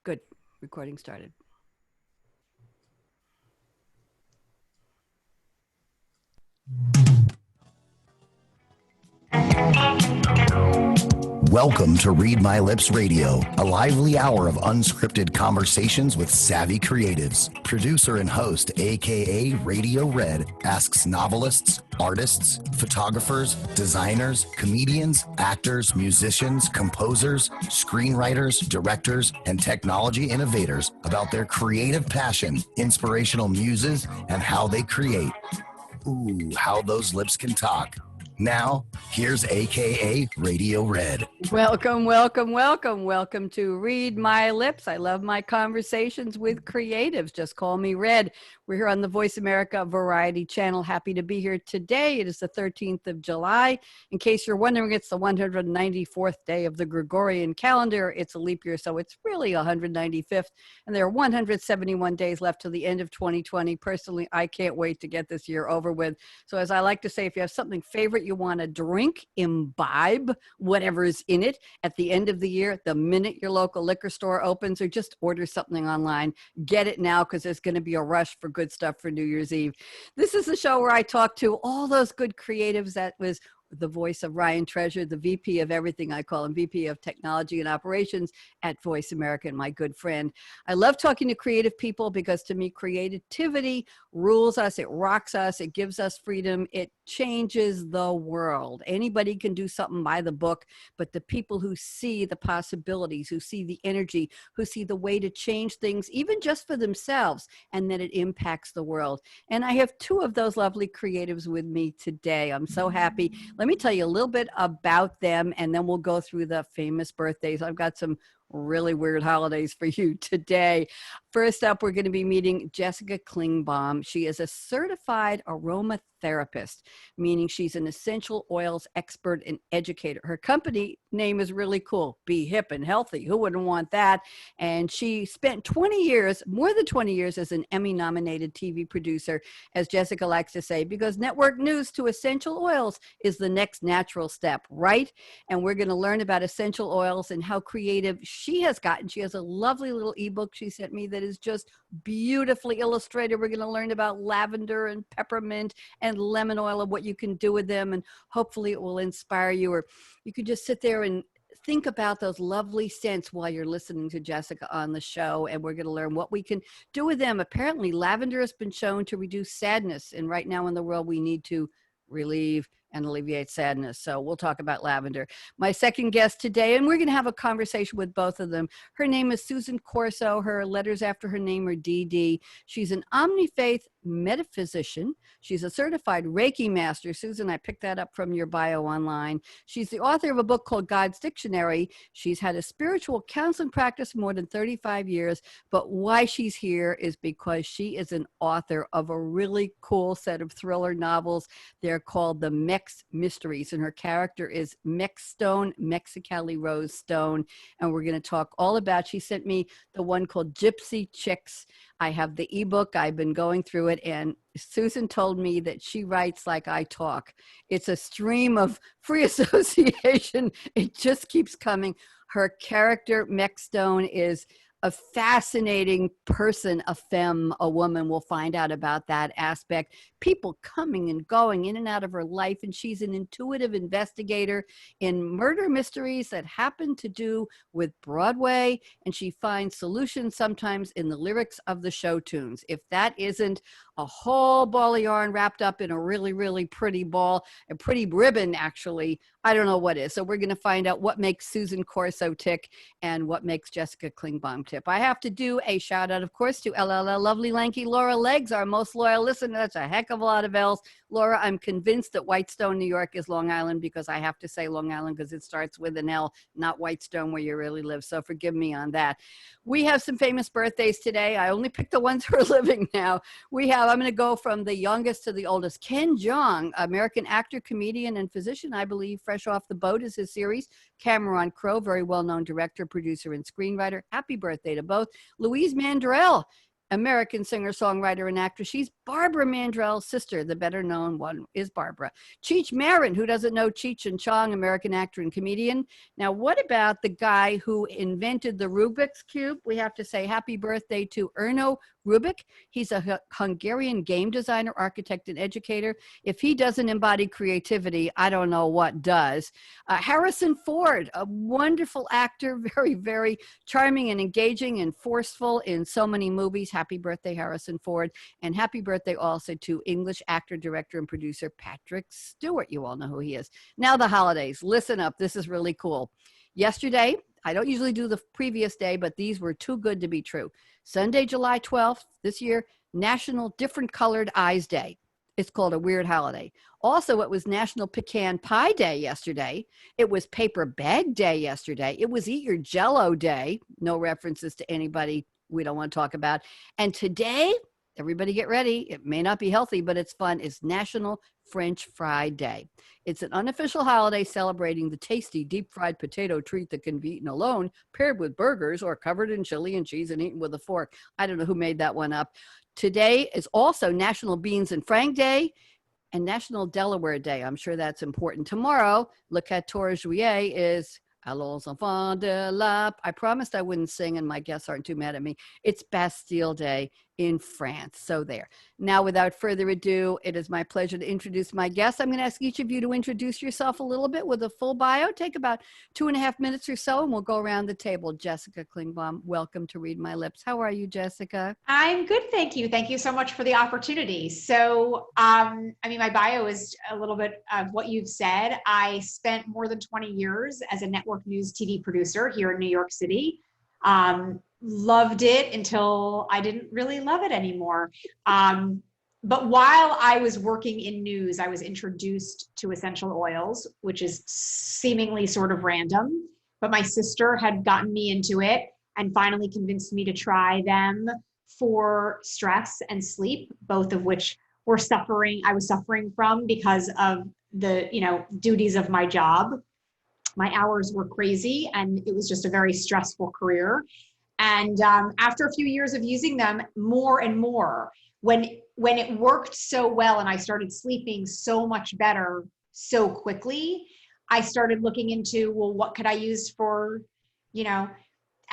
Good. Recording started. Welcome to Read My Lips Radio, a lively hour of unscripted conversations with savvy creatives. Producer and host, aka Radio Red, asks novelists, artists, photographers, designers, comedians, actors, musicians, composers, screenwriters, directors, and technology innovators about their creative passion, inspirational muses, and how they create. Ooh, how those lips can talk. Now, here's AKA Radio Red. Welcome, welcome, welcome. Welcome to Read My Lips. I love my conversations with creatives. Just call me Red. We're here on the Voice America Variety Channel. Happy to be here today. It is the 13th of July. In case you're wondering, it's the 194th day of the Gregorian calendar. It's a leap year, so it's really 195th. And there are 171 days left to the end of 2020. Personally, I can't wait to get this year over with. So as I like to say, if you have something favorite you want to drink, imbibe, whatever is in it at the end of the year, the minute your local liquor store opens, or just order something online, get it now because there's going to be a rush for good stuff for New Year's Eve. This is the show where I talk to all those good creatives. That was the voice of Ryan Treasure, the VP of everything. I call him VP of Technology and Operations at Voice America, and my good friend. I love talking to creative people because to me, creativity rules us, it rocks us, it gives us freedom, it changes the world. Anybody can do something by the book, but the people who see the possibilities, who see the energy, who see the way to change things, even just for themselves, and that it impacts the world. And I have two of those lovely creatives with me today. I'm so happy. Let me tell you a little bit about them, and then we'll go through the famous birthdays. I've got some really weird holidays for you today. First up, we're going to be meeting Jessica Klingbaum. She is a certified aromatherapist, meaning she's an essential oils expert and educator. Her company name is really cool, Be Hip and Healthy. Who wouldn't want that? And she spent 20 years, more than 20 years, as an Emmy-nominated TV producer, as Jessica likes to say, because network news to essential oils is the next natural step, right? And we're going to learn about essential oils and how creative she has gotten. She has a lovely little ebook she sent me that is just beautifully illustrated. We're going to learn about lavender and peppermint and lemon oil and what you can do with them. And hopefully it will inspire you, or you could just sit there and think about those lovely scents while you're listening to Jessica on the show. And we're going to learn what we can do with them. Apparently, lavender has been shown to reduce sadness. And right now in the world, we need to relieve and alleviate sadness. So we'll talk about lavender. My second guest today, and we're going to have a conversation with both of them. Her name is Susan Corso. Her letters after her name are DD. She's an omni-faith metaphysician. She's a certified Reiki master. Susan, I picked that up from your bio online. She's the author of a book called God's Dictionary. She's had a spiritual counseling practice for more than 35 years, but why she's here is because she is an author of a really cool set of thriller novels. They're called the Mex Mysteries, and her character is Mex Stone, Mexicali Rose Stone, and we're going to talk all about, she sent me the one called Gypsy Chicks. I have the ebook. I've been going through it, and Susan told me that she writes like I talk. It's a stream of free association. It just keeps coming. Her character, Mex Stone, is a fascinating person, a femme, a woman. We'll find out about that aspect. People coming and going in and out of her life, and she's an intuitive investigator in murder mysteries that happen to do with Broadway, and she finds solutions sometimes in the lyrics of the show tunes. If that isn't a whole ball of yarn wrapped up in a really, really pretty ball, a pretty ribbon, actually, I don't know what is. So we're going to find out what makes Susan Corso tick and what makes Jessica Klingbaum tick. I have to do a shout out, of course, to LLL Lovely Lanky Laura Legs, our most loyal listener. That's a heck of a lot of L's. Laura, I'm convinced that Whitestone, New York is Long Island, because I have to say Long Island because it starts with an L, not Whitestone where you really live. So forgive me on that. We have some famous birthdays today. I only picked the ones who are living now. I'm going to go from the youngest to the oldest. Ken Jeong, American actor, comedian, and physician, I believe. Fresh Off the Boat is his series. Cameron Crowe, very well-known director, producer, and screenwriter. Happy birthday to both. Louise Mandrell, American singer, songwriter, and actress. She's Barbara Mandrell's sister. The better known one is Barbara. Cheech Marin, who doesn't know Cheech and Chong, American actor and comedian. Now, what about the guy who invented the Rubik's Cube? We have to say happy birthday to Erno Rubik. He's a Hungarian game designer, architect, and educator. If he doesn't embody creativity, I don't know what does. Harrison Ford, a wonderful actor, very, very charming and engaging and forceful in so many movies. Happy birthday, Harrison Ford. And happy birthday also to English actor, director, and producer Patrick Stewart. You all know who he is. Now the holidays. Listen up. This is really cool. Yesterday, I don't usually do the previous day, but these were too good to be true. Sunday, July 12th, this year, National Different Colored Eyes Day. It's called a weird holiday. Also, it was National Pecan Pie Day yesterday. It was Paper Bag Day yesterday. It was Eat Your Jell-O Day. No references to anybody we don't want to talk about. And today, everybody get ready. It may not be healthy, but it's fun. It's National French Fry Day. It's an unofficial holiday celebrating the tasty deep fried potato treat that can be eaten alone, paired with burgers, or covered in chili and cheese and eaten with a fork. I don't know who made that one up. Today is also National Beans and Frank Day and National Delaware Day. I'm sure that's important. Tomorrow, Le 14 Juillet, is Allons enfants de la... I promised I wouldn't sing, and my guests aren't too mad at me. It's Bastille Day in France. So there. Now, without further ado, it is my pleasure to introduce my guests. I'm going to ask each of you to introduce yourself a little bit with a full bio. Take about 2.5 minutes or so, and we'll go around the table. Jessica Klingbaum, welcome to Read My Lips. How are you, Jessica? I'm good, thank you. Thank you so much for the opportunity. So, my bio is a little bit of what you've said. I spent more than 20 years as a network news TV producer here in New York City. Loved it until I didn't really love it anymore. But while I was working in news, I was introduced to essential oils, which is seemingly sort of random. But my sister had gotten me into it and finally convinced me to try them for stress and sleep, both of which I was suffering from because of the, duties of my job. My hours were crazy and it was just a very stressful career. And after a few years of using them more and more, when it worked so well and I started sleeping so much better so quickly, I started looking into, well, what could I use for,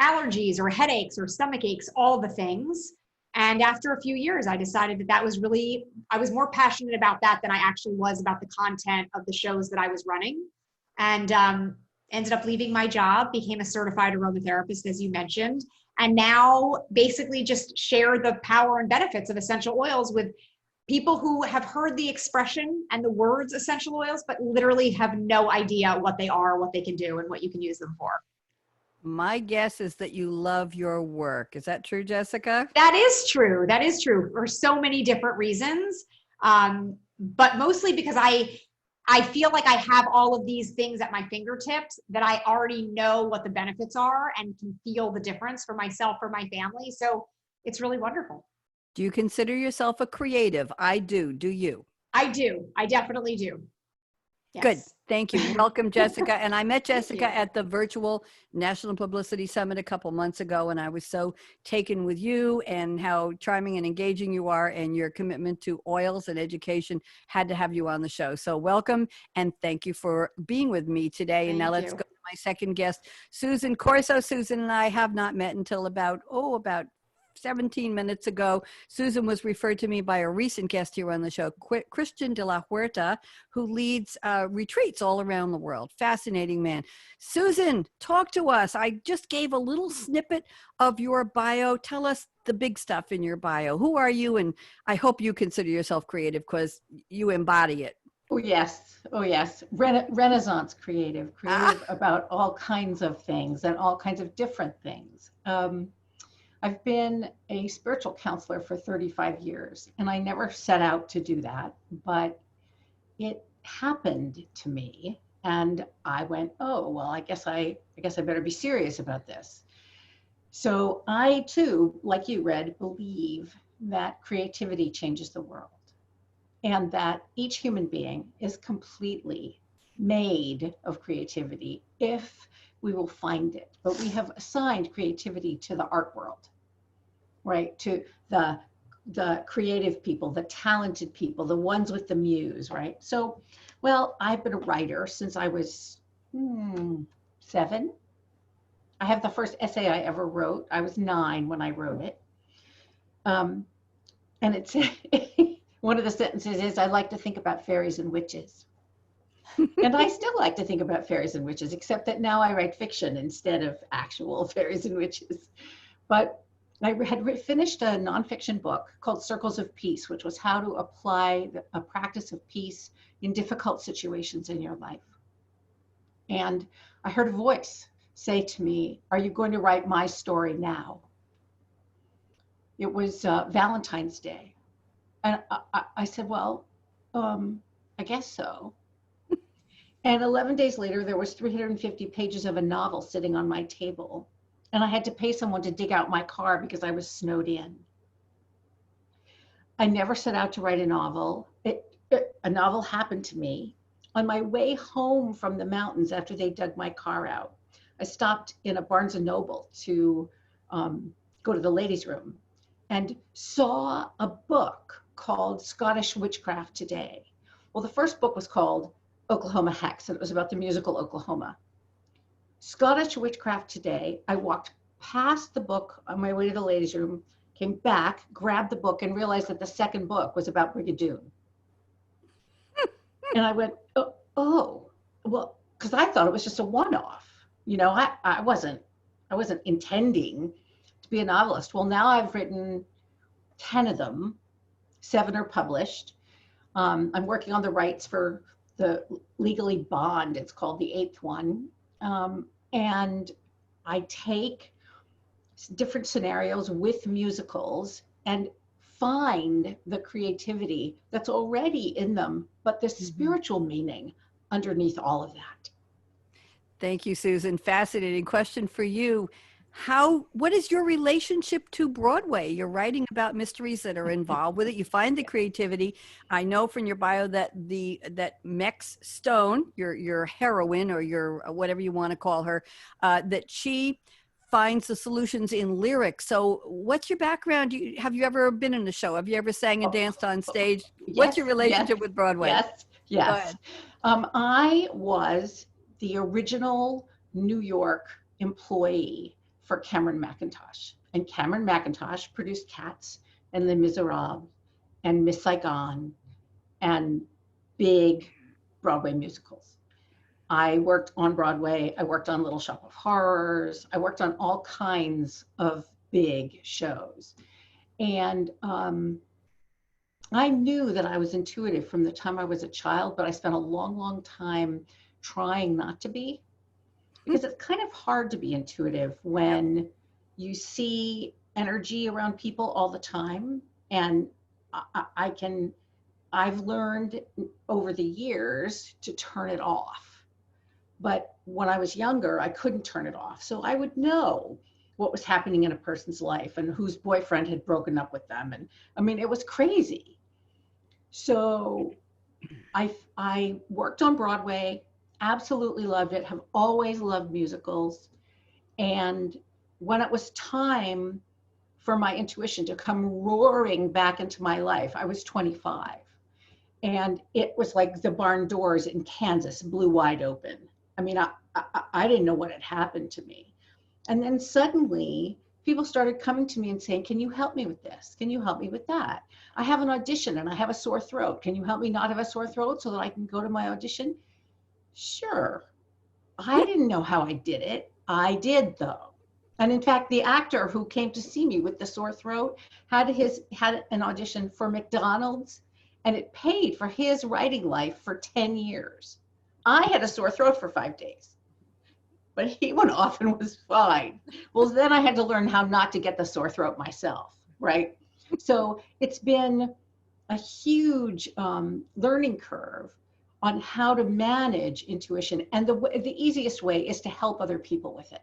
allergies or headaches or stomach aches, all the things. And after a few years, I decided that I was more passionate about that than I actually was about the content of the shows that I was running. And ended up leaving my job, became a certified aromatherapist, as you mentioned, and now basically just share the power and benefits of essential oils with people who have heard the expression and the words essential oils, but literally have no idea what they are, what they can do, and what you can use them for. My guess is that you love your work. Is that true, Jessica? That is true. That is true for so many different reasons. But mostly because I feel like I have all of these things at my fingertips that I already know what the benefits are and can feel the difference for myself, for my family. So it's really wonderful. Do you consider yourself a creative? I do. Do you? I do. I definitely do. Yes. Good. Thank you. Welcome, Jessica. And I met Jessica at the virtual National Publicity Summit a couple months ago, and I was so taken with you and how charming and engaging you are, and your commitment to oils and education. Had to have you on the show. So welcome, and thank you for being with me today. And now let's go to my second guest, Susan Corso. Susan and I have not met until about 17 minutes ago. Susan was referred to me by a recent guest here on the show, Christian de la Huerta, who leads retreats all around the world. Fascinating man. Susan, talk to us. I just gave a little snippet of your bio. Tell us the big stuff in your bio. Who are you? And I hope you consider yourself creative because you embody it. Oh, yes. Oh, yes. Renaissance creative about all kinds of things and all kinds of different things. I've been a spiritual counselor for 35 years, and I never set out to do that, but it happened to me, and I went, oh, well, I guess I better be serious about this. So I too, like you, Red, believe that creativity changes the world, and that each human being is completely made of creativity if we will find it. But we have assigned creativity to the art world. right? To the creative people, the talented people, the ones with the muse, right? So, well, I've been a writer since I was 7. I have the first essay I ever wrote. I was 9 when I wrote it. And it's one of the sentences is, I like to think about fairies and witches. And I still like to think about fairies and witches, except that now I write fiction instead of actual fairies and witches. But I had finished a nonfiction book called Circles of Peace, which was how to apply a practice of peace in difficult situations in your life. And I heard a voice say to me, "Are you going to write my story now?" It was Valentine's Day. And I said, well, I guess so. And 11 days later, there was 350 pages of a novel sitting on my table. And I had to pay someone to dig out my car because I was snowed in. I never set out to write a novel. A novel happened to me. On my way home from the mountains after they dug my car out, I stopped in a Barnes & Noble to go to the ladies' room and saw a book called Scottish Witchcraft Today. Well, the first book was called Oklahoma Hex, and it was about the musical Oklahoma. Scottish Witchcraft Today, I walked past the book on my way to the ladies' room, came back, grabbed the book, and realized that the second book was about Brigadoon. And I went, oh, well, because I thought it was just a one-off. You know, I wasn't intending to be a novelist. Well, now I've written 10 of them, 7 are published. I'm working on the rights for the Legally Bond, it's called, the 8th one. And I take different scenarios with musicals and find the creativity that's already in them, but the spiritual meaning underneath all of that. Thank you, Susan. Fascinating question for you. What is your relationship to Broadway? You're writing about mysteries that are involved with it. You find the creativity. I know from your bio that Mex Stone, your heroine, or your whatever you want to call her, that she finds the solutions in lyrics. So what's your background? Have you ever been in a show? Have you ever sang and danced on stage? What's your relationship with Broadway? Yes. I was the original New York employee for Cameron Mackintosh. And Cameron Mackintosh produced Cats and Les Miserables and Miss Saigon and big Broadway musicals. I worked on Broadway. I worked on Little Shop of Horrors. I worked on all kinds of big shows. And I knew that I was intuitive from the time I was a child, but I spent a long, long time trying not to be, because it's kind of hard to be intuitive when you see energy around people all the time. And I've learned over the years to turn it off. But when I was younger, I couldn't turn it off. So I would know what was happening in a person's life and whose boyfriend had broken up with them. And I mean, it was crazy. So I worked on Broadway, absolutely loved it, have always loved musicals. And when it was time for my intuition to come roaring back into my life, I was 25. And it was like the barn doors in Kansas blew wide open. I mean, I didn't know what had happened to me. And then suddenly people started coming to me and saying, can you help me with this? Can you help me with that? I have an audition and I have a sore throat. Can you help me not have a sore throat so that I can go to my audition? Sure. I didn't know how I did it. I did, though. And in fact, the actor who came to see me with the sore throat had an audition for McDonald's, and it paid for his writing life for 10 years. I had a sore throat for 5 days, but he went off and was fine. Well, then I had to learn how not to get the sore throat myself, right? So it's been a huge learning curve on how to manage intuition. And the easiest way is to help other people with it.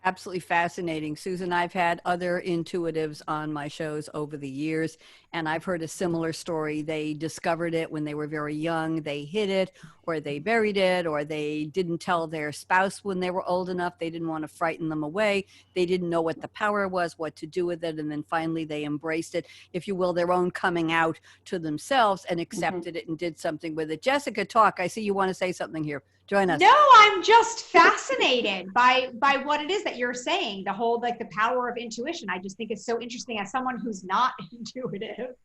Absolutely fascinating. Susan, I've had other intuitives on my shows over the years, and I've heard a similar story. They discovered it when they were very young. They hid it, or they buried it, or they didn't tell their spouse when they were old enough. They didn't want to frighten them away. They didn't know what the power was, what to do with it. And then finally they embraced it, if you will, their own coming out to themselves, and accepted it and did something with it. Jessica, talk. I see you want to say something here. Join us. No, I'm just fascinated by what it is that you're saying, the whole, like, the power of intuition. I just think it's so interesting as someone who's not intuitive.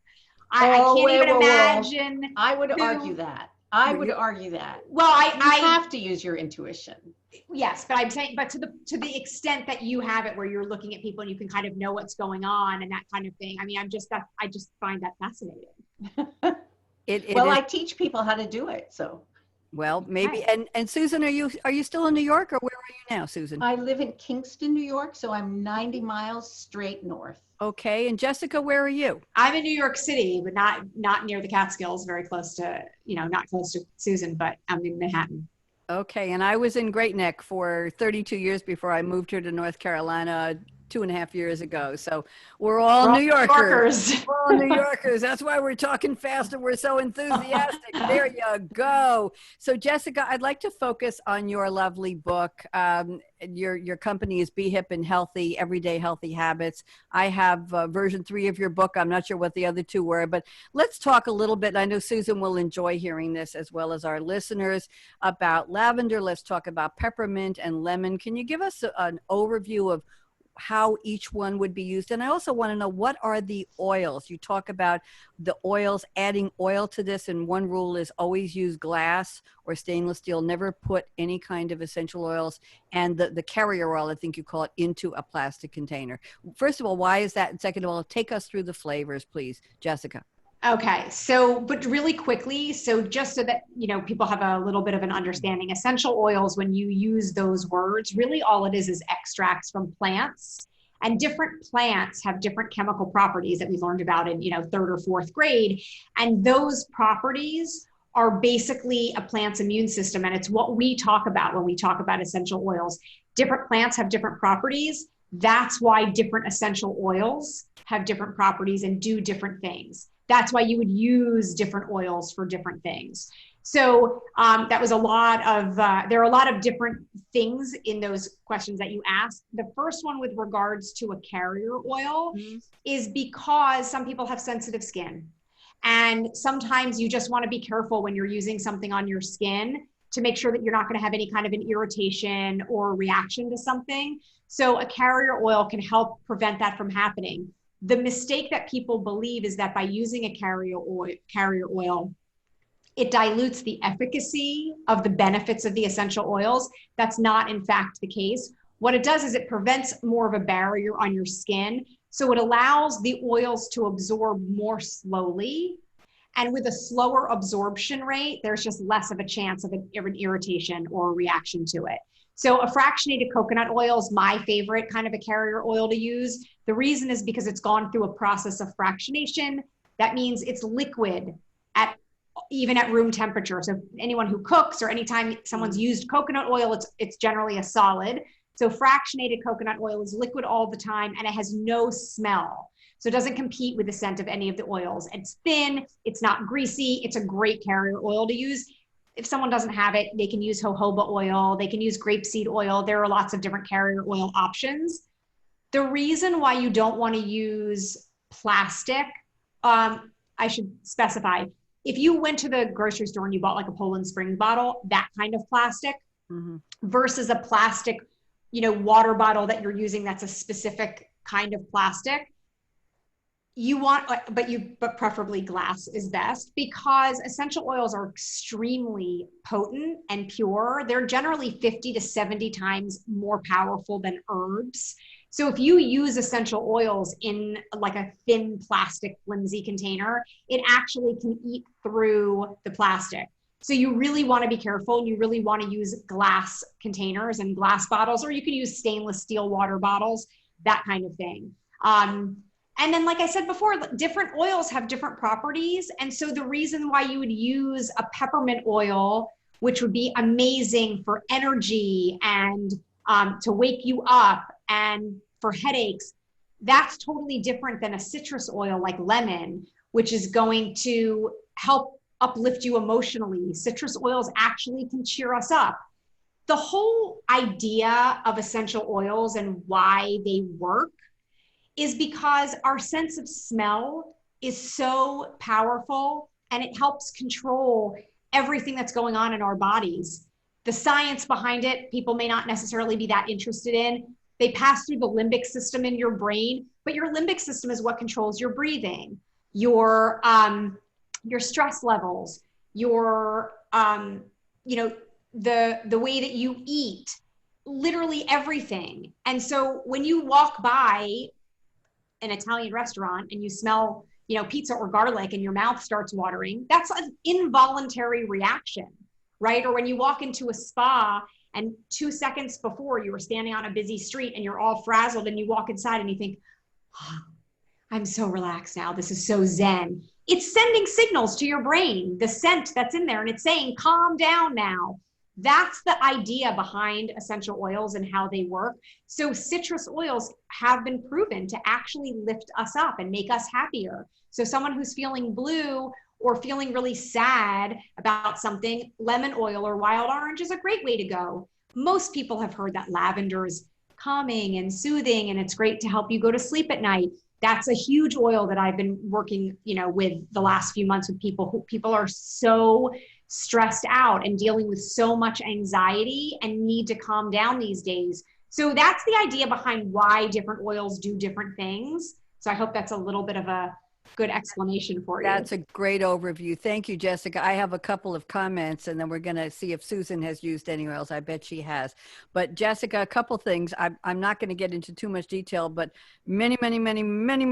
I can't even imagine. I would argue that. I would argue that. Well, I have to use your intuition. Yes, but I'm saying, but to the extent that you have it, where you're looking at people and you can kind of know what's going on and that kind of thing. I mean, I just find that fascinating. I teach people how to do it, so. Well, maybe. And Susan, are you still in New York, or where are you now, Susan? I live in Kingston, New York, so I'm 90 miles straight north. Okay. And Jessica, where are you? I'm in New York City, but not near the Catskills, very close to, not close to Susan, but I'm in Manhattan. Okay. And I was in Great Neck for 32 years before I moved here to North Carolina 2.5 years ago. So we're all New Yorkers. We're all New Yorkers. That's why we're talking fast and we're so enthusiastic. There you go. So Jessica, I'd like to focus on your lovely book. Your company is Be Hip and Healthy, Everyday Healthy Habits. I have version 3 of your book. I'm not sure what the other 2 were, but let's talk a little bit. I know Susan will enjoy hearing this, as well as our listeners, about lavender. Let's talk about peppermint and lemon. Can you give us an overview of how each one would be used? And I also want to know, what are the oils? You talk about the oils, adding oil to this, and one rule is always use glass or stainless steel, never put any kind of essential oils and the carrier oil, I think you call it, into a plastic container. First of all, why is that? And second of all, take us through the flavors, please, Jessica. Okay, so, but really quickly, so just so that, people have a little bit of an understanding, essential oils, when you use those words, really all it is extracts from plants, and different plants have different chemical properties that we learned about in, 3rd or 4th grade. And those properties are basically a plant's immune system. And it's what we talk about when we talk about essential oils. Different plants have different properties. That's why different essential oils have different properties and do different things. That's why you would use different oils for different things. So that was there are a lot of different things in those questions that you asked. The first one with regards to a carrier oil is because some people have sensitive skin. And sometimes you just want to be careful when you're using something on your skin to make sure that you're not going to have any kind of an irritation or reaction to something. So a carrier oil can help prevent that from happening. The mistake that people believe is that by using a carrier oil, it dilutes the efficacy of the benefits of the essential oils. That's not, in fact, the case. What it does is it prevents more of a barrier on your skin. So it allows the oils to absorb more slowly. And with a slower absorption rate, there's just less of a chance of an irritation or a reaction to it. So a fractionated coconut oil is my favorite kind of a carrier oil to use. The reason is because it's gone through a process of fractionation. That means it's liquid even at room temperature. So anyone who cooks, or anytime someone's used coconut oil, it's generally a solid. So fractionated coconut oil is liquid all the time, and it has no smell. So it doesn't compete with the scent of any of the oils. It's thin, it's not greasy, it's a great carrier oil to use. If someone doesn't have it, they can use jojoba oil, they can use grapeseed oil. There are lots of different carrier oil options. The reason why you don't want to use plastic, I should specify, if you went to the grocery store and you bought like a Poland Spring bottle, that kind of plastic, versus a plastic, water bottle that you're using that's a specific kind of plastic, you want, but preferably glass is best, because essential oils are extremely potent and pure. They're generally 50 to 70 times more powerful than herbs. So if you use essential oils in like a thin plastic flimsy container, it actually can eat through the plastic. So you really want to be careful, and you really want to use glass containers and glass bottles, or you can use stainless steel water bottles, that kind of thing. And then, like I said before, different oils have different properties. And so the reason why you would use a peppermint oil, which would be amazing for energy and to wake you up, and for headaches, that's totally different than a citrus oil like lemon, which is going to help uplift you emotionally. Citrus oils actually can cheer us up. The whole idea of essential oils and why they work is because our sense of smell is so powerful, and it helps control everything that's going on in our bodies. The science behind it, people may not necessarily be that interested in. They pass through the limbic system in your brain, but your limbic system is what controls your breathing, your stress levels, your the way that you eat, literally everything. And so when you walk by an Italian restaurant and you smell, pizza or garlic and your mouth starts watering, that's an involuntary reaction, right? Or when you walk into a spa and 2 seconds before you were standing on a busy street and you're all frazzled and you walk inside and you think, oh, I'm so relaxed now. This is so zen. It's sending signals to your brain, the scent that's in there, and it's saying, calm down now. That's the idea behind essential oils and how they work. So citrus oils have been proven to actually lift us up and make us happier. So someone who's feeling blue or feeling really sad about something, lemon oil or wild orange is a great way to go. Most people have heard that lavender is calming and soothing, and it's great to help you go to sleep at night. That's a huge oil that I've been working, with the last few months with people who people are so stressed out and dealing with so much anxiety and need to calm down these days. So that's the idea behind why different oils do different things. So I hope that's a little bit of a good explanation for you. That's a great overview. Thank you, Jessica. I have a couple of comments, and then we're going to see if Susan has used any oils. I bet she has. But Jessica, a couple things. I'm not going to get into too much detail, but many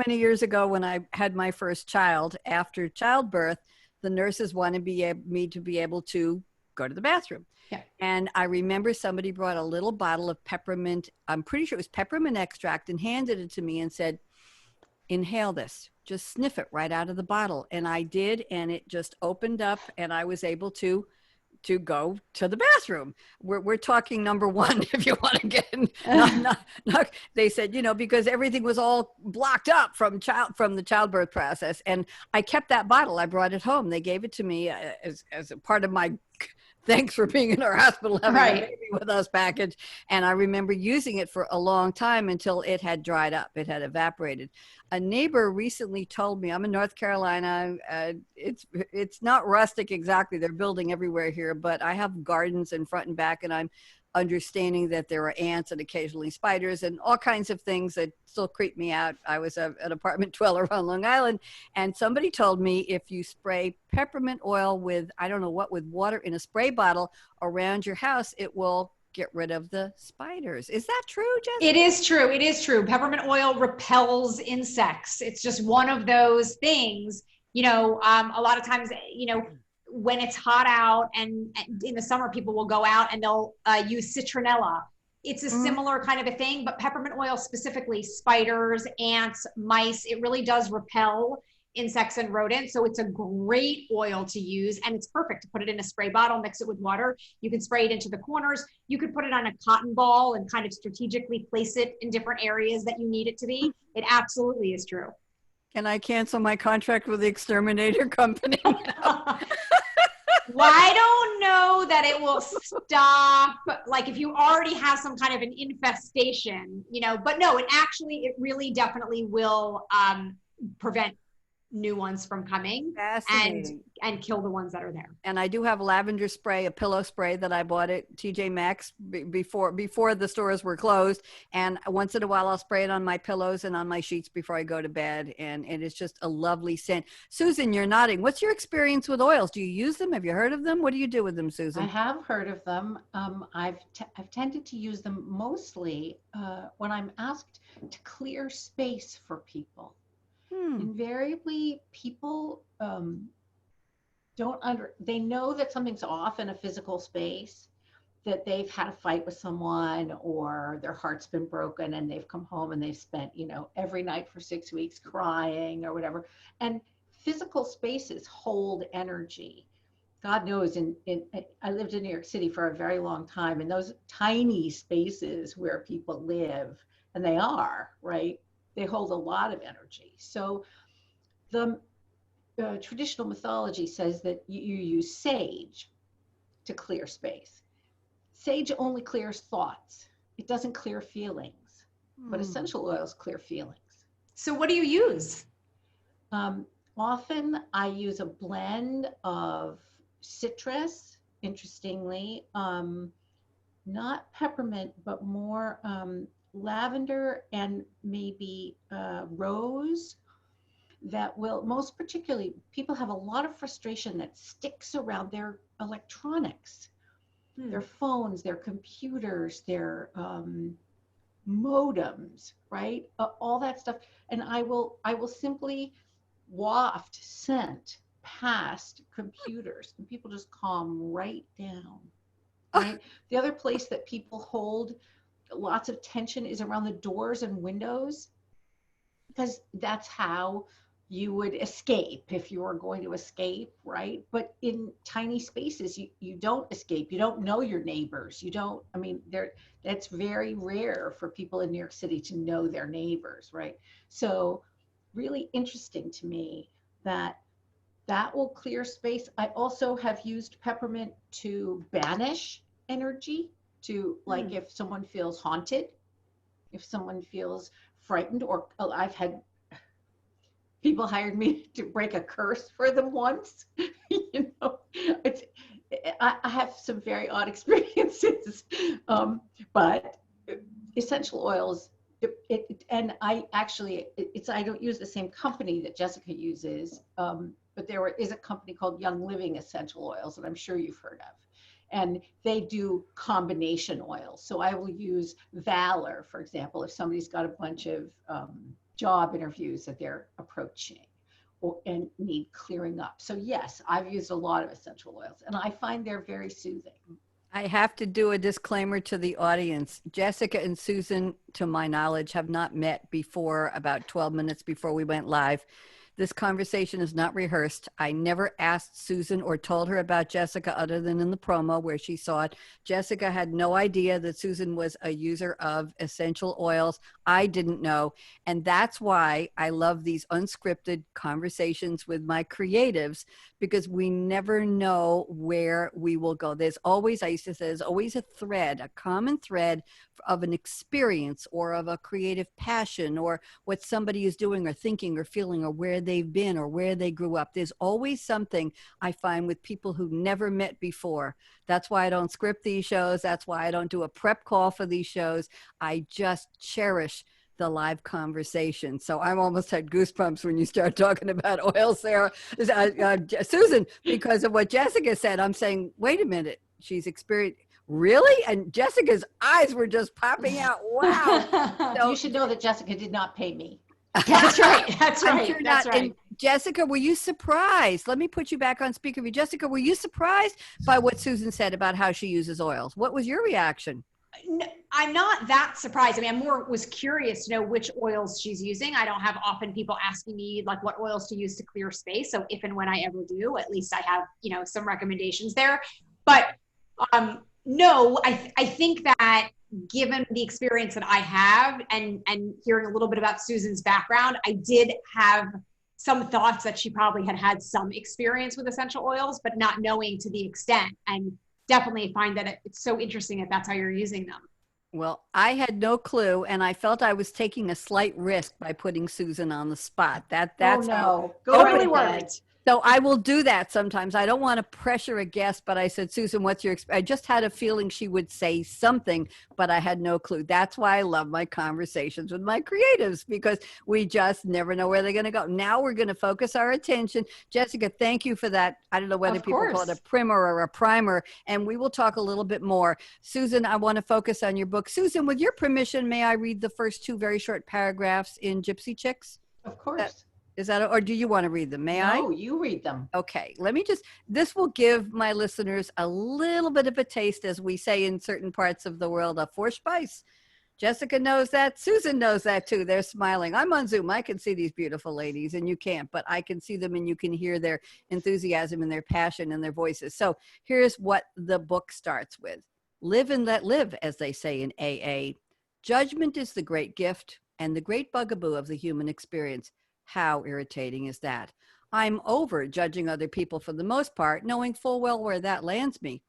years ago when I had my first child, after childbirth, the nurses wanted me to be able to go to the bathroom. Yeah. And I remember somebody brought a little bottle of peppermint, I'm pretty sure it was peppermint extract, and handed it to me and said, inhale this, just sniff it right out of the bottle. And I did, and it just opened up, and I was able to go to the bathroom. We're talking number one, if you want to get in. They said, because everything was all blocked up from the childbirth process. And I kept that bottle. I brought it home. They gave it to me as a part of my thanks for being in our hospital, having a baby with us package. And I remember using it for a long time until it had dried up. It had evaporated. A neighbor recently told me, I'm in North Carolina. It's not rustic exactly. They're building everywhere here, but I have gardens in front and back, and I'm understanding that there are ants and occasionally spiders and all kinds of things that still creep me out. I was an apartment dweller on Long Island, and somebody told me if you spray peppermint oil with, I don't know what, with water in a spray bottle around your house, it will get rid of the spiders. Is that true, Jessica? It is true. It is true. Peppermint oil repels insects. It's just one of those things, a lot of times, when it's hot out and in the summer, people will go out and they'll use citronella. It's a similar kind of a thing, but peppermint oil specifically, spiders, ants, mice, it really does repel insects and rodents. So it's a great oil to use, and it's perfect to put it in a spray bottle, mix it with water. You can spray it into the corners. You could put it on a cotton ball and kind of strategically place it in different areas that you need it to be. It absolutely is true. Can I cancel my contract with the exterminator company? Well, I don't know that it will stop, like if you already have some kind of an infestation, but no, it really definitely will prevent new ones from coming and kill the ones that are there. And I do have lavender spray, a pillow spray that I bought at TJ Maxx before the stores were closed. And once in a while, I'll spray it on my pillows and on my sheets before I go to bed. And it is just a lovely scent. Susan, you're nodding. What's your experience with oils? Do you use them? Have you heard of them? What do you do with them, Susan? I have heard of them. I've tended to use them mostly when I'm asked to clear space for people. Invariably, people they know that something's off in a physical space, that they've had a fight with someone or their heart's been broken and they've come home and they've spent, every night for 6 weeks crying or whatever. And physical spaces hold energy. God knows, I lived in New York City for a very long time, and those tiny spaces where people live and they are, right? They hold a lot of energy. So the traditional mythology says that you use sage to clear space. Sage only clears thoughts. It doesn't clear feelings, but essential oils clear feelings. So what do you use? Often I use a blend of citrus, interestingly, not peppermint, but more lavender and maybe rose. That will, most particularly, people have a lot of frustration that sticks around their electronics, their phones, their computers, their modems, right? All that stuff. And I will simply waft scent past computers, and people just calm right down, right? The other place that people hold lots of tension is around the doors and windows, because that's how you would escape if you were going to escape, right? But in tiny spaces, you don't escape. You don't know your neighbors. You don't, I mean, that's very rare for people in New York City to know their neighbors, right? So really interesting to me that will clear space. I also have used peppermint to banish energy, to like if someone feels haunted, if someone feels frightened, or I've had people hired me to break a curse for them once. You know, I have some very odd experiences, but essential oils. And I actually, I don't use the same company that Jessica uses, but there is a company called Young Living Essential Oils that I'm sure you've heard of. And they do combination oils. So I will use Valor, for example, if somebody's got a bunch of job interviews that they're approaching and need clearing up. So yes, I've used a lot of essential oils, and I find they're very soothing. I have to do a disclaimer to the audience. Jessica and Susan, to my knowledge, have not met before about 12 minutes before we went live. This conversation is not rehearsed. I never asked Susan or told her about Jessica other than in the promo where she saw it. Jessica had no idea that Susan was a user of essential oils. I didn't know. And that's why I love these unscripted conversations with my creatives, because we never know where we will go. There's always, I used to say, there's always a thread, a common thread of an experience or of a creative passion or what somebody is doing or thinking or feeling or where they've been or where they grew up. There's always something I find with people who never met before. That's why I don't script these shows. That's why I don't do a prep call for these shows. I just cherish the live conversation. So I'm almost had goosebumps when you start talking about oil, Sarah, Susan, because of what Jessica said. I'm saying, wait a minute, she's experienced. Really? And Jessica's eyes were just popping out. Wow. So, you should know that Jessica did not pay me. That's right. That's right. Sure That's right. And Jessica, were you surprised? Let me put you back on speaker. Jessica, were you surprised by what Susan said about how she uses oils? What was your reaction? No, I'm not that surprised. I mean, I was curious to know which oils she's using. I don't have often people asking me like what oils to use to clear space. So if and when I ever do, at least I have, some recommendations there. But no, I think that given the experience that I have and hearing a little bit about Susan's background, I did have some thoughts that she probably had some experience with essential oils, but not knowing to the extent. And definitely find that it's so interesting if that's how you're using them. Well, I had no clue, and I felt I was taking a slight risk by putting Susan on the spot. That's no. Totally worth it. So I will do that sometimes. I don't want to pressure a guest, but I said, Susan, what's your experience? I just had a feeling she would say something, but I had no clue. That's why I love my conversations with my creatives, because we just never know where they're going to go. Now we're going to focus our attention. Jessica, thank you for that. I don't know whether people call it a primer or a primer, and we will talk a little bit more. Susan, I want to focus on your book. Susan, with your permission, may I read the first two very short paragraphs in Gypsy Chicks? Of course. Is that, or do you want to read them? May I? No, you read them. Okay, this will give my listeners a little bit of a taste, as we say in certain parts of the world, of Vorspeise. Jessica knows that. Susan knows that too. They're smiling. I'm on Zoom. I can see these beautiful ladies and you can't, but I can see them and you can hear their enthusiasm and their passion and their voices. So here's what the book starts with. Live and let live, as they say in AA. Judgment is the great gift and the great bugaboo of the human experience. How irritating is that? I'm over judging other people for the most part, knowing full well where that lands me.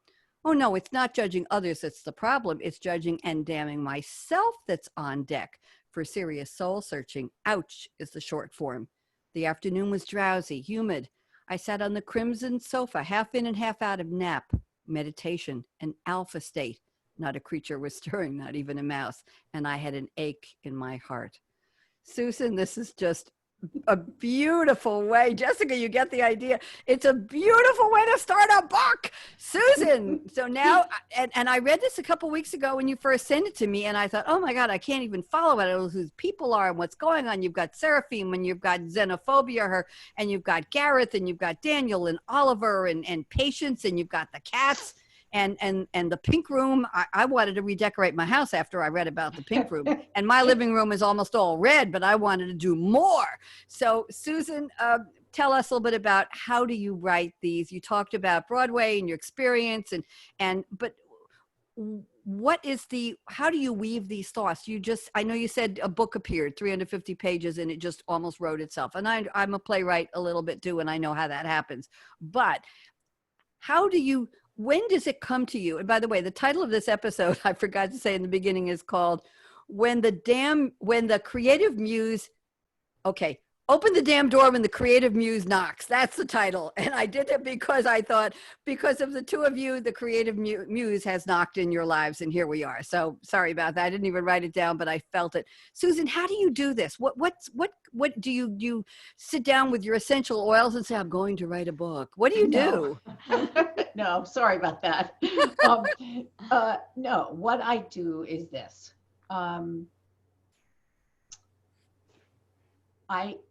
Oh no, it's not judging others that's the problem. It's judging and damning myself that's on deck for serious soul searching. Ouch is the short form. The afternoon was drowsy, humid. I sat on the crimson sofa, half in and half out of nap, meditation, an alpha state. Not a creature was stirring, not even a mouse, and I had an ache in my heart. Susan, this is just a beautiful way. Jessica, you get the idea. It's a beautiful way to start a book. Susan, so now, and I read this a couple weeks ago when you first sent it to me, and I thought, oh my God, I can't even follow it. I don't know who people are and what's going on. You've got Seraphine, and you've got Xenophobia, and you've got Gareth, and you've got Daniel and Oliver and Patience, and you've got the cats. And the pink room, I wanted to redecorate my house after I read about the pink room. And my living room is almost all red, but I wanted to do more. So Susan, tell us a little bit about how do you write these? You talked about Broadway and your experience, but how do you weave these thoughts? I know you said a book appeared, 350 pages, and it just almost wrote itself. And I'm a playwright a little bit too, and I know how that happens. But when does it come to you? And by the way, the title of this episode, I forgot to say in the beginning, is called When the Creative Muse, okay, Open the Damn Door When the Creative Muse Knocks. That's the title. And I did it because I thought, because of the two of you, the creative muse has knocked in your lives, and here we are. So sorry about that. I didn't even write it down, but I felt it. Susan, how do you do this? What do you sit down with your essential oils and say, I'm going to write a book? What do you do? No, sorry about that. No, what I do is this.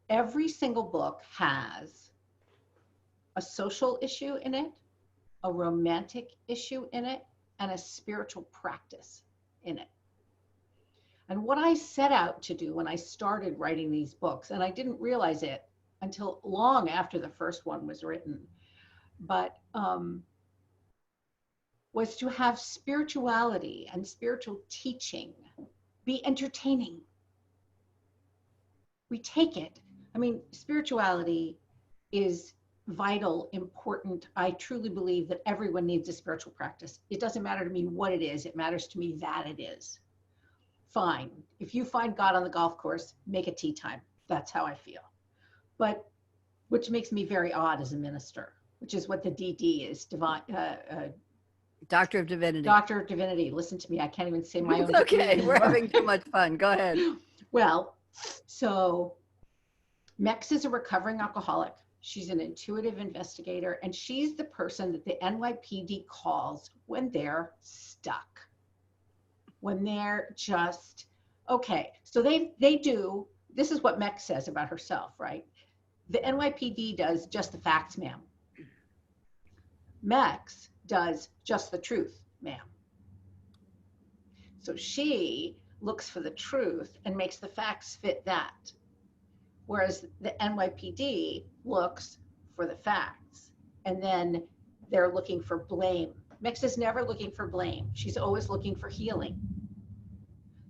Every single book has a social issue in it, a romantic issue in it, and a spiritual practice in it. And what I set out to do when I started writing these books, and I didn't realize it until long after the first one was written, but was to have spirituality and spiritual teaching be entertaining. We take it. I mean, spirituality is vital, important. I truly believe that everyone needs a spiritual practice. It doesn't matter to me what it is. It matters to me that it is. Fine. If you find God on the golf course, make a tea time. That's how I feel. But which makes me very odd as a minister, which is what the DD is, Doctor of Divinity. Doctor of Divinity. Listen to me. I can't even say my own. It's okay. We're having too much fun. Go ahead. Well, so Mex is a recovering alcoholic. She's an intuitive investigator, and she's the person that the NYPD calls when they're stuck, when they're just, okay. So they do, this is what Mex says about herself, right? The NYPD does just the facts, ma'am. Mex does just the truth, ma'am. So she looks for the truth and makes the facts fit that. Whereas the NYPD looks for the facts, and then they're looking for blame. Mex is never looking for blame. She's always looking for healing.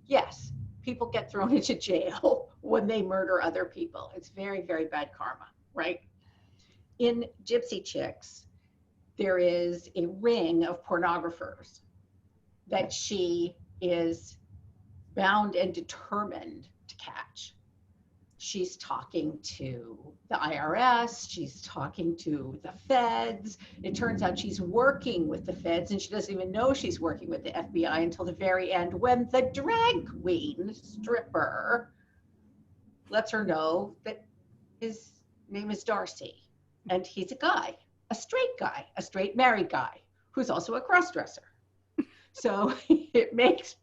Yes, people get thrown into jail when they murder other people. It's very, very bad karma, right? In Gypsy Chicks, there is a ring of pornographers that she is bound and determined to catch. She's talking to the IRS, she's talking to the feds. It turns out she's working with the feds, and she doesn't even know she's working with the FBI until the very end, when the drag queen stripper lets her know that his name is Darcy, and he's a guy, a straight married guy, who's also a cross-dresser. So it makes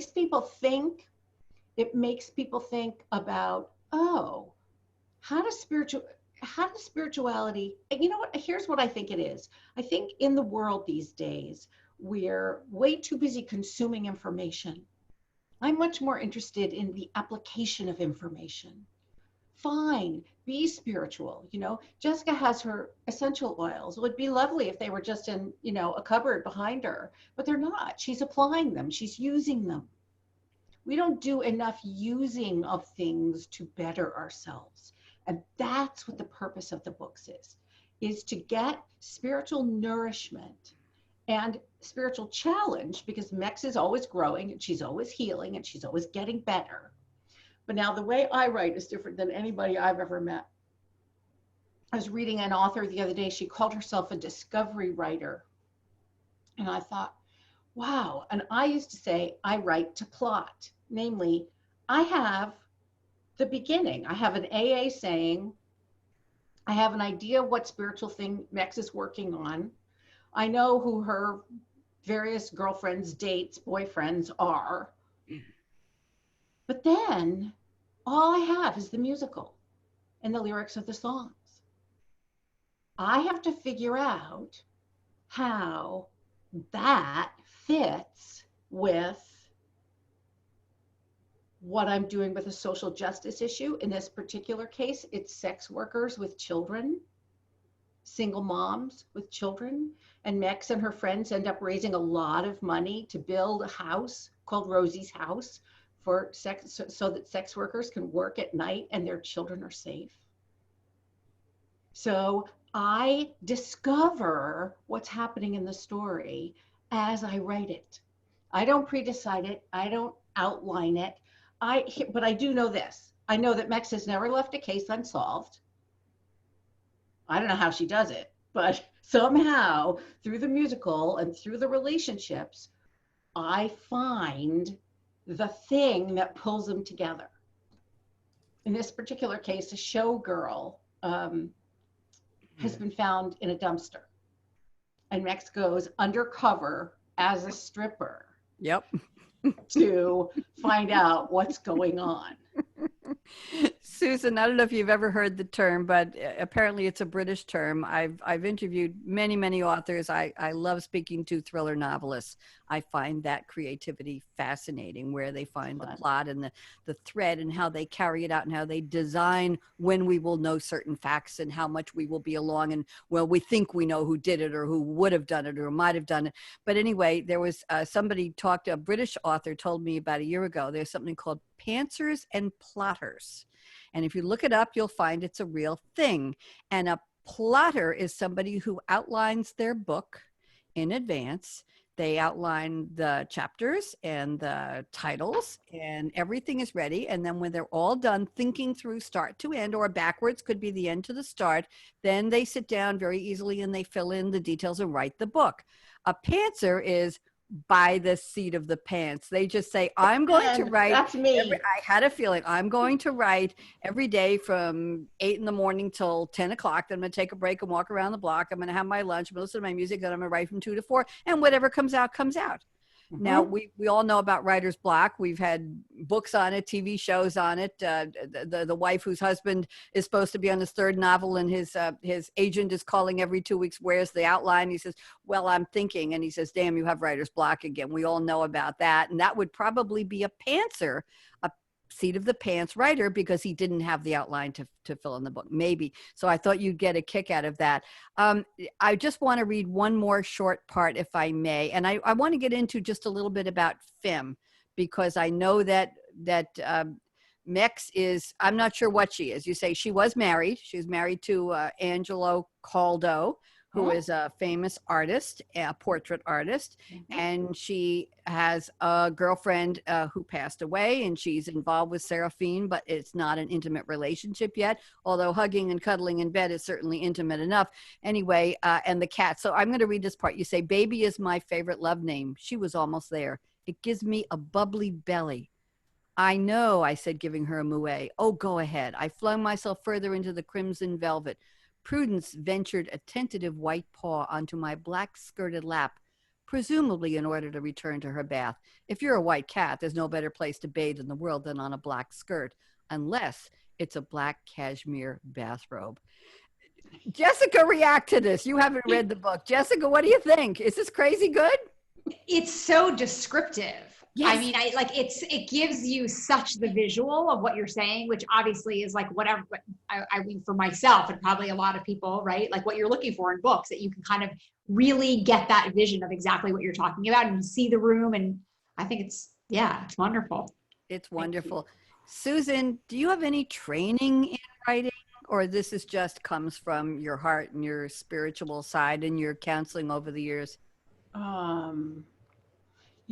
people think. It makes people think about, oh, how does spirituality, and you know what, here's what I think it is. I think in the world these days, we're way too busy consuming information. I'm much more interested in the application of information. Fine, be spiritual. You know, Jessica has her essential oils. It would be lovely if they were just in, a cupboard behind her, but they're not. She's applying them. She's using them. We don't do enough using of things to better ourselves. And that's what the purpose of the books is to get spiritual nourishment and spiritual challenge, because Mex is always growing and she's always healing and she's always getting better. But now the way I write is different than anybody I've ever met. I was reading an author the other day. She called herself a discovery writer. And I thought, wow. And I used to say, I write to plot. Namely, I have the beginning. I have an AA saying, I have an idea what spiritual thing Mex is working on. I know who her various girlfriends, dates, boyfriends are. But then all I have is the musical and the lyrics of the songs. I have to figure out how that fits with what I'm doing with a social justice issue. In this particular case, it's sex workers with children, single moms with children. And Mex and her friends end up raising a lot of money to build a house called Rosie's House for sex, so that sex workers can work at night and their children are safe. So I discover what's happening in the story as I write it. I don't pre-decide it. I don't outline it. But I do know this. I know that Mex has never left a case unsolved. I don't know how she does it, but somehow through the musical and through the relationships, I find the thing that pulls them together. In this particular case, a showgirl has been found in a dumpster, and Mex goes undercover as a stripper. Yep. To find out what's going on. Susan, I don't know if you've ever heard the term, but apparently it's a British term. I've interviewed many authors. I love speaking to thriller novelists. I find that creativity fascinating, where they find the plot and the thread and how they carry it out and how they design when we will know certain facts and how much we will be along, and well, we think we know who did it or who would have done it or might have done it. But anyway, there was a British author told me about a year ago, there's something called pantsers and plotters. And if you look it up, you'll find it's a real thing. And a plotter is somebody who outlines their book in advance. They outline the chapters and the titles, and everything is ready. And then when they're all done thinking through start to end, or backwards, could be the end to the start, then they sit down very easily and they fill in the details and write the book. A pantser is by the seat of the pants. They just say, I'm going to write. That's me. I had a feeling I'm going to write every day from 8 in.m. till 10 o'clock. Then I'm going to take a break and walk around the block. I'm going to have my lunch, I'm going to listen to my music, then I'm going to write from 2 to 4, and whatever comes out, comes out. Mm-hmm. Now, we all know about writer's block. We've had books on it, TV shows on it. The wife whose husband is supposed to be on his third novel, and his agent is calling every 2 weeks, where's the outline? He says, well, I'm thinking. And he says, damn, you have writer's block again. We all know about that. And that would probably be a pantser, a seat of the pants writer, because he didn't have the outline to fill in the book, maybe. So I thought you'd get a kick out of that. I just want to read one more short part, if I may. And I want to get into just a little bit about Fem, because I know that Mex is, I'm not sure what she is. You say she was married. She was married to Angelo Caldo, who is a famous artist, a portrait artist. Mm-hmm. And she has a girlfriend who passed away, and she's involved with Seraphine, but it's not an intimate relationship yet, although hugging and cuddling in bed is certainly intimate enough. Anyway, and the cat. So I'm going to read this part. You say, baby is my favorite love name. She was almost there. It gives me a bubbly belly. I know, I said, giving her a moue. Oh, go ahead. I flung myself further into the crimson velvet. Prudence ventured a tentative white paw onto my black-skirted lap, presumably in order to return to her bath. If you're a white cat, there's no better place to bathe in the world than on a black skirt, unless it's a black cashmere bathrobe. Jessica, react to this. You haven't read the book. Jessica, what do you think? Is this crazy good? It's so descriptive. Yes. I mean, it gives you such the visual of what you're saying, which obviously is like whatever, I mean, for myself and probably a lot of people, right? Like what you're looking for in books, that you can kind of really get that vision of exactly what you're talking about and see the room. And I think it's wonderful. It's wonderful. Susan, do you have any training in writing, or this is just comes from your heart and your spiritual side and your counseling over the years? You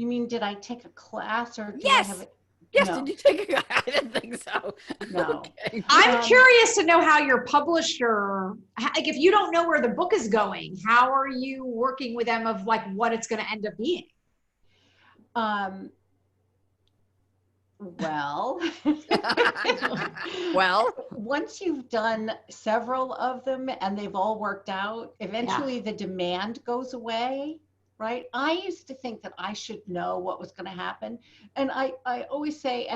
mean, did I take a class or do I have Yes. it? Yes. No, Did you take a? I didn't think so. no. Okay. I'm curious to know how your publisher, like if you don't know where the book is going, how are you working with them of like what it's going to end up being? Well, Well, once you've done several of them and they've all worked out, Yeah. eventually the demand goes away, right? I used to think that I should know what was going to happen. And I always say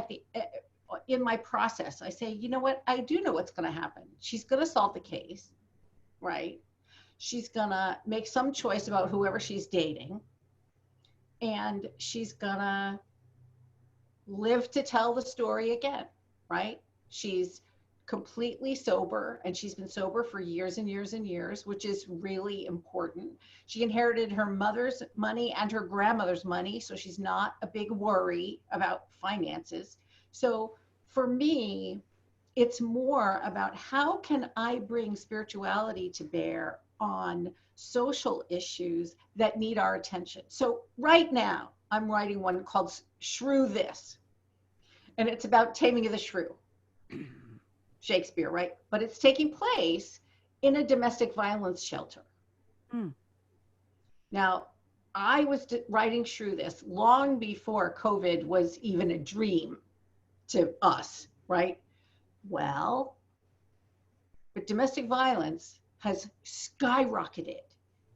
in my process, I say, you know what? I do know what's going to happen. She's going to solve the case, right? She's going to make some choice about whoever she's dating. And she's going to live to tell the story again, right? She's completely sober, and she's been sober for years and years and years, which is really important. She inherited her mother's money and her grandmother's money, so she's not a big worry about finances. So for me, it's more about how can I bring spirituality to bear on social issues that need our attention. So right now, I'm writing one called Shrew This, and it's about taming of the shrew. Shakespeare, right? But it's taking place in a domestic violence shelter. Hmm. Now, I was writing Shrew This long before COVID was even a dream to us, right? Well, but domestic violence has skyrocketed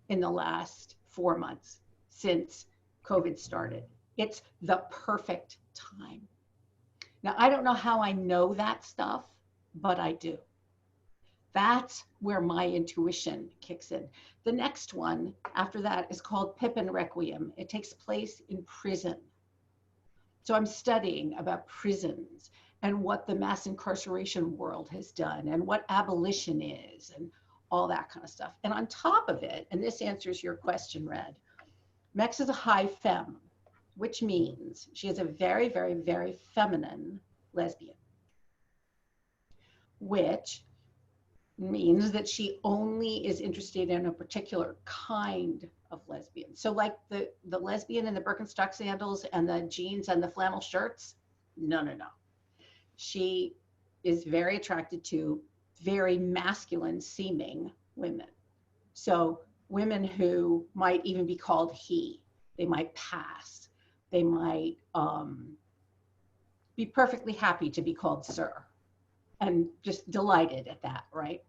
in the last 4 months since COVID started. It's the perfect time. Now, I don't know how I know that stuff, but I do. That's where my intuition kicks in. The next one after that is called Pippin Requiem. It takes place in prison. So I'm studying about prisons and what the mass incarceration world has done and what abolition is and all that kind of stuff. And on top of it, and this answers your question, Red, Mex is a high femme, which means she is a very, very, very feminine lesbian, which means that she only is interested in a particular kind of lesbian. So like the lesbian in the Birkenstock sandals and the jeans and the flannel shirts, no. She is very attracted to very masculine seeming women. So women who might even be called he, they might pass, they might be perfectly happy to be called sir and just delighted at that, right?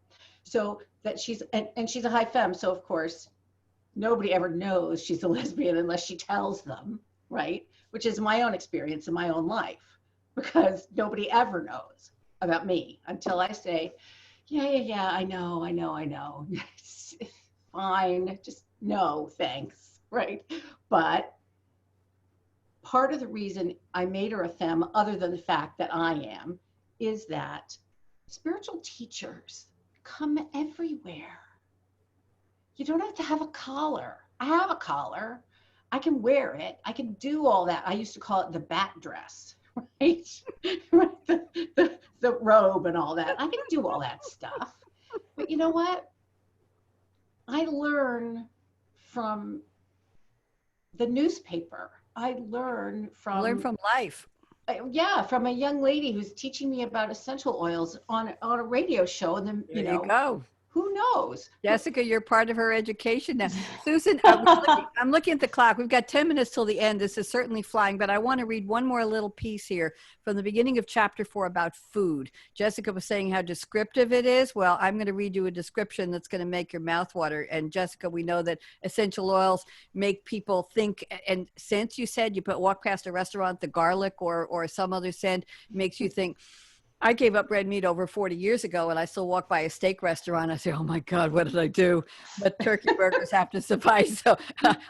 So that she's, and she's a high femme. So of course, nobody ever knows she's a lesbian unless she tells them, right? Which is my own experience in my own life, because nobody ever knows about me until I say, yeah, I know. Fine, just no, thanks, right? But part of the reason I made her a femme, other than the fact that I am, is that spiritual teachers come everywhere. You don't have to have a collar. I have a collar. I can wear it. I can do all that. I used to call it the bat dress, right? the robe and all that. I can do all that stuff. But you know what? I learn from the newspaper. I learn from life. Yeah, from a young lady who's teaching me about essential oils on a radio show, and then There you go. who knows? Jessica, you're part of her education now. Susan, I'm looking at the clock. We've got 10 minutes till the end. This is certainly flying, but I want to read one more little piece here from the beginning of chapter 4 about food. Jessica was saying how descriptive it is. Well, I'm going to read you a description that's going to make your mouth water. And Jessica, we know that essential oils make people think, and since you said you walk past a restaurant, the garlic or some other scent makes you think, I gave up red meat over 40 years ago, and I still walk by a steak restaurant. I say, oh my God, what did I do? But turkey burgers have to suffice. So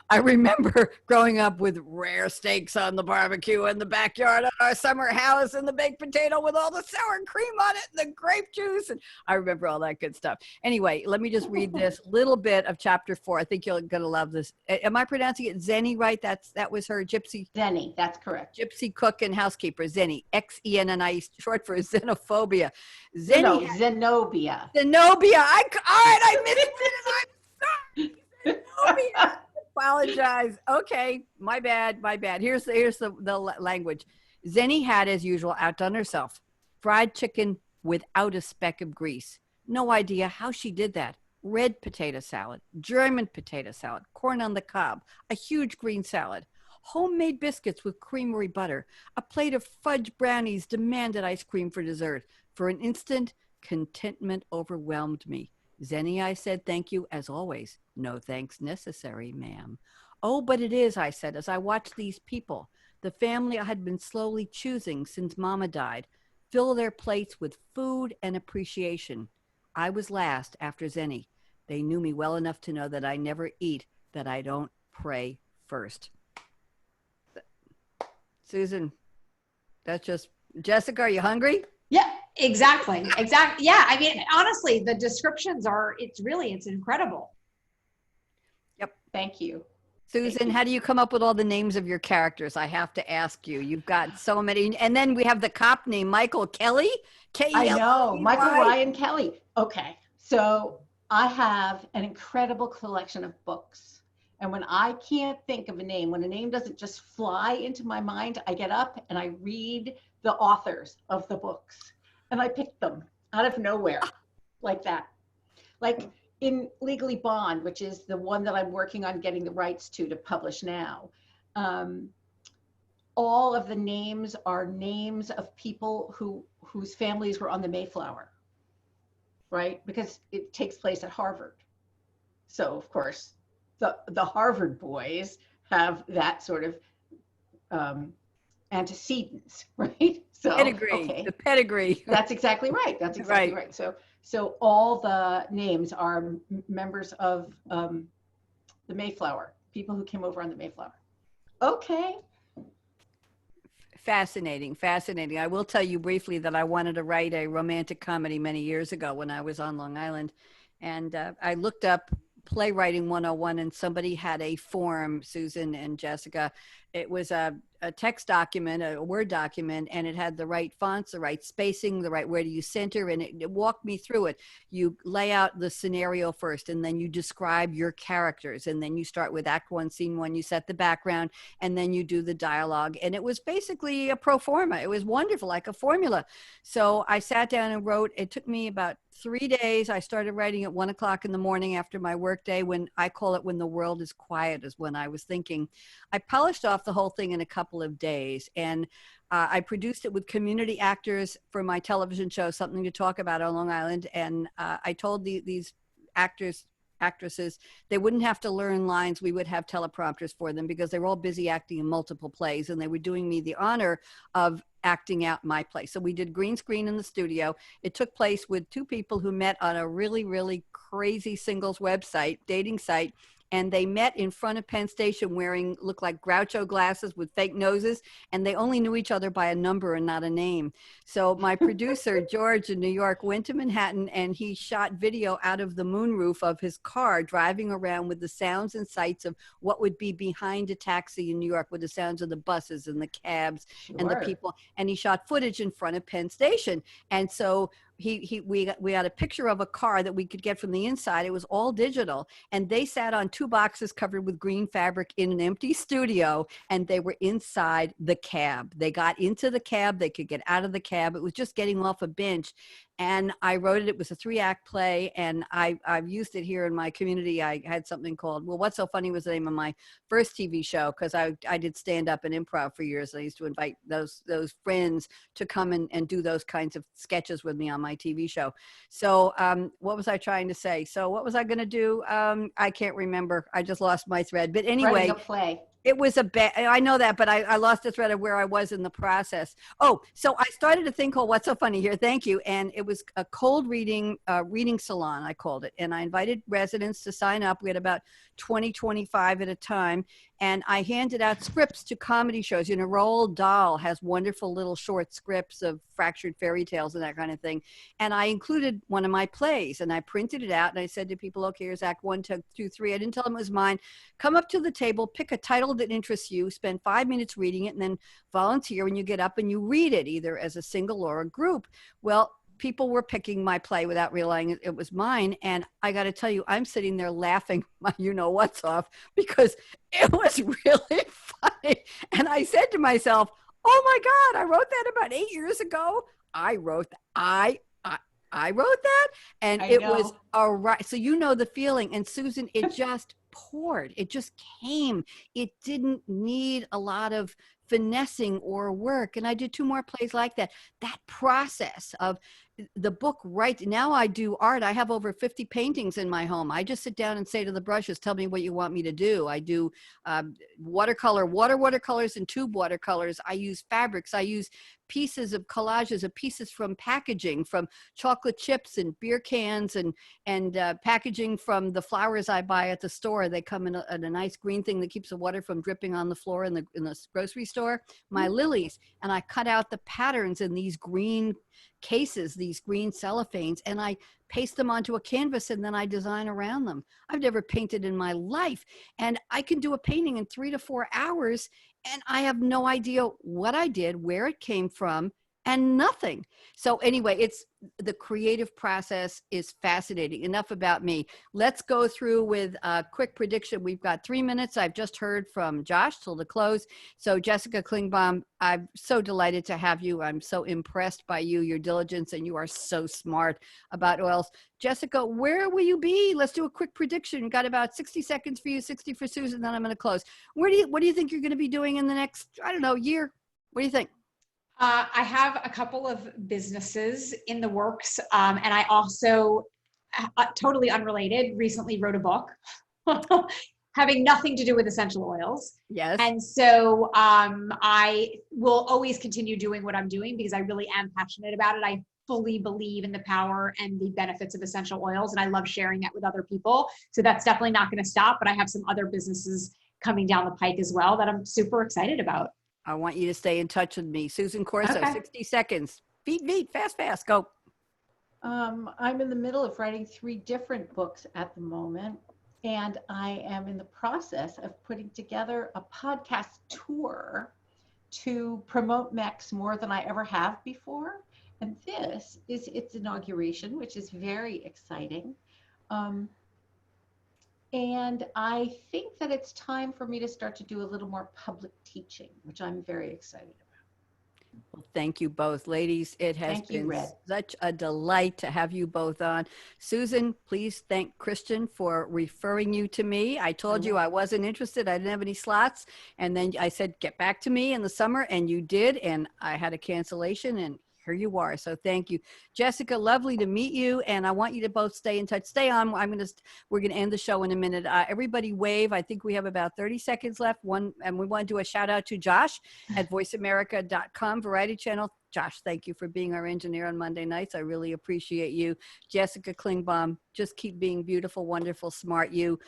I remember growing up with rare steaks on the barbecue in the backyard of our summer house and the baked potato with all the sour cream on it and the grape juice. And I remember all that good stuff. Anyway, let me just read this little bit of chapter 4. I think you're going to love this. Am I pronouncing it Zenny right? That was her gypsy. Zenny, that's correct. Gypsy cook and housekeeper, Zenny, Xenni, short for xenophobia. No, Zenobia. Zenobia. All right, I missed it. And I'm sorry. Zenobia. Apologize. Okay, my bad. Here's the language. Zenny had, as usual, outdone herself. Fried chicken without a speck of grease. No idea how she did that. Red potato salad, German potato salad, corn on the cob, a huge green salad. Homemade biscuits with creamery butter. A plate of fudge brownies demanded ice cream for dessert. For an instant, contentment overwhelmed me. Zenny, I said, thank you as always. No thanks necessary, ma'am. Oh, but it is, I said, as I watched these people, the family I had been slowly choosing since Mama died, fill their plates with food and appreciation. I was last after Zenny. They knew me well enough to know that I never eat, that I don't pray first. Susan, that's just, Jessica, are you hungry? Yeah, exactly. Yeah. I mean, honestly, the descriptions it's incredible. Yep. Thank you. Susan, how do you come up with all the names of your characters? I have to ask you. You've got so many. And then we have the cop name, Michael Kelly. I know, Michael Ryan Kelly. Okay. So I have an incredible collection of books. And when I can't think of a name, when a name doesn't just fly into my mind, I get up and I read the authors of the books. And I pick them out of nowhere like that. Like in Legally Bond, which is the one that I'm working on getting the rights to publish now. All of the names are names of people whose families were on the Mayflower, right? Because it takes place at Harvard. So of course, the Harvard boys have that sort of antecedents, right? So pedigree, okay. The pedigree. That's exactly right. That's exactly right. So all the names are members of the Mayflower, people who came over on the Mayflower. Okay. Fascinating. I will tell you briefly that I wanted to write a romantic comedy many years ago when I was on Long Island. And I looked up Playwriting 101 and somebody had a form, Susan and Jessica. It was a text document, a Word document, and it had the right fonts, the right spacing, the right where do you center, and it walked me through it. You lay out the scenario first, and then you describe your characters, and then you start with Act 1, Scene 1, you set the background, and then you do the dialogue. And it was basically a pro forma. It was wonderful, like a formula. So I sat down and wrote. It took me about 3 days. I started writing at 1 o'clock in the morning after my work day, when I call it when the world is quiet, is when I was thinking. I polished off the whole thing in a couple of days, and I produced it with community actors for my television show, Something to Talk About on Long Island. And I told these actresses, they wouldn't have to learn lines. We would have teleprompters for them because they were all busy acting in multiple plays, and they were doing me the honor of acting out my play. So we did green screen in the studio. It took place with two people who met on a really, really crazy singles website, dating site. And they met in front of Penn Station wearing, looked like Groucho glasses with fake noses. And they only knew each other by a number and not a name. So my producer, George in New York, went to Manhattan and he shot video out of the moonroof of his car, driving around with the sounds and sights of what would be behind a taxi in New York, with the sounds of the buses and the cabs and the people. And he shot footage in front of Penn Station. And so we had a picture of a car that we could get from the inside. It was all digital, and they sat on 2 boxes covered with green fabric in an empty studio, and they were inside the cab. They got into the cab, they could get out of the cab. It was just getting off a bench. And I wrote it. It was a 3-act play, and I've used it here in my community. I had something called, well, What's So Funny was the name of my first TV show, because I did stand up and improv for years. I used to invite those friends to come and do those kinds of sketches with me on my TV show. So what was I trying to say? So what was I going to do? I can't remember. I just lost my thread. But anyway. Writing a play. It was a bad, I know that, but I lost the thread of where I was in the process. Oh, so I started a thing called What's So Funny Here? Thank you. And it was a cold reading salon, I called it. And I invited residents to sign up. We had about 20, 25 at a time. And I handed out scripts to comedy shows. You know, Roald Dahl has wonderful little short scripts of fractured fairy tales and that kind of thing. And I included one of my plays and I printed it out and I said to people, okay, here's act 1, 2, 3. I didn't tell them it was mine. Come up to the table, pick a title that interests you, spend 5 minutes reading it, and then volunteer when you get up and you read it, either as a single or a group. Well, people were picking my play without realizing it was mine. And I got to tell you, I'm sitting there laughing my what's off because it was really funny. And I said to myself, oh my God, I wrote that about 8 years ago. I wrote that, and it was all right. So you know the feeling. And Susan, it just poured. It just came. It didn't need a lot of finessing or work. And I did 2 more plays like that. That process of the book, right now I do art. I have over 50 paintings in my home. I just sit down and say to the brushes, tell me what you want me to do. I do watercolors and tube watercolors. I use fabrics. I use pieces of collages of pieces from packaging, from chocolate chips and beer cans and packaging from the flowers I buy at the store. They come in a nice green thing that keeps the water from dripping on the floor in the grocery store. My lilies, and I cut out the patterns in these green cases, these green cellophanes, and I paste them onto a canvas and then I design around them. I've never painted in my life, and I can do a painting in 3 to 4 hours and I have no idea what I did, where it came from, and nothing. So anyway, it's the creative process is fascinating. Enough about me. Let's go through with a quick prediction. We've got 3 minutes. I've just heard from Josh till the close. So Jessica Klingbaum, I'm so delighted to have you. I'm so impressed by you, your diligence, and you are so smart about oils. Jessica, where will you be? Let's do a quick prediction. Got about 60 seconds for you, 60 for Susan, then I'm going to close. What do you think you're going to be doing in the next, I don't know, year? What do you think? I have a couple of businesses in the works, and I also, totally unrelated, recently wrote a book having nothing to do with essential oils. Yes. And so I will always continue doing what I'm doing because I really am passionate about it. I fully believe in the power and the benefits of essential oils, and I love sharing that with other people. So that's definitely not going to stop, but I have some other businesses coming down the pike as well that I'm super excited about. I want you to stay in touch with me. Susan Corso, Okay. 60 seconds. Beat, fast, go. I'm in the middle of writing 3 different books at the moment, and I am in the process of putting together a podcast tour to promote MEX more than I ever have before. And this is its inauguration, which is very exciting. And I think that it's time for me to start to do a little more public teaching, which I'm very excited about. Well, thank you both, ladies. It has been such a delight to have you both on. Susan, please thank Christian for referring you to me. I told you I wasn't interested. I didn't have any slots. And then I said, get back to me in the summer. And you did. And I had a cancellation, and here you are. So thank you. Jessica, lovely to meet you. And I want you to both stay in touch. Stay on. We're going to end the show in a minute. Everybody wave. I think we have about 30 seconds left. And we want to do a shout out to Josh at voiceamerica.com Variety Channel. Josh, thank you for being our engineer on Monday nights. I really appreciate you. Jessica Klingbaum, just keep being beautiful, wonderful, smart you.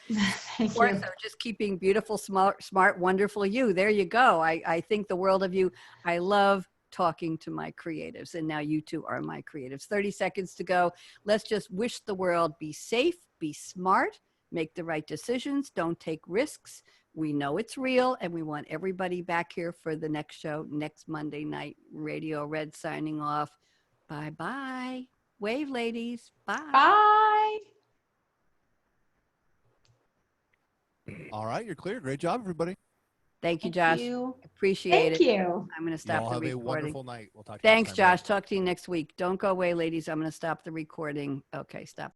Thank Corso, you. just keep being beautiful, smart, wonderful you. There you go. I think the world of you. I love talking to my creatives, and now you two are my creatives. 30 seconds to go. Let's just wish the world be safe, be smart, make the right decisions, don't take risks. We know it's real, and we want everybody back here for the next show next Monday night. Radio Red signing off. Bye-bye. Wave, ladies. Bye. Bye. All right, you're clear. Great job, everybody. Thank you, Josh. Thank you. Appreciate Thank it. you. I'm going to stop Y'all the have a recording. wonderful night. We'll talk to you Thanks, next time. Josh. Talk to you next week. Don't go away, ladies. I'm going to stop the recording. Okay, stop.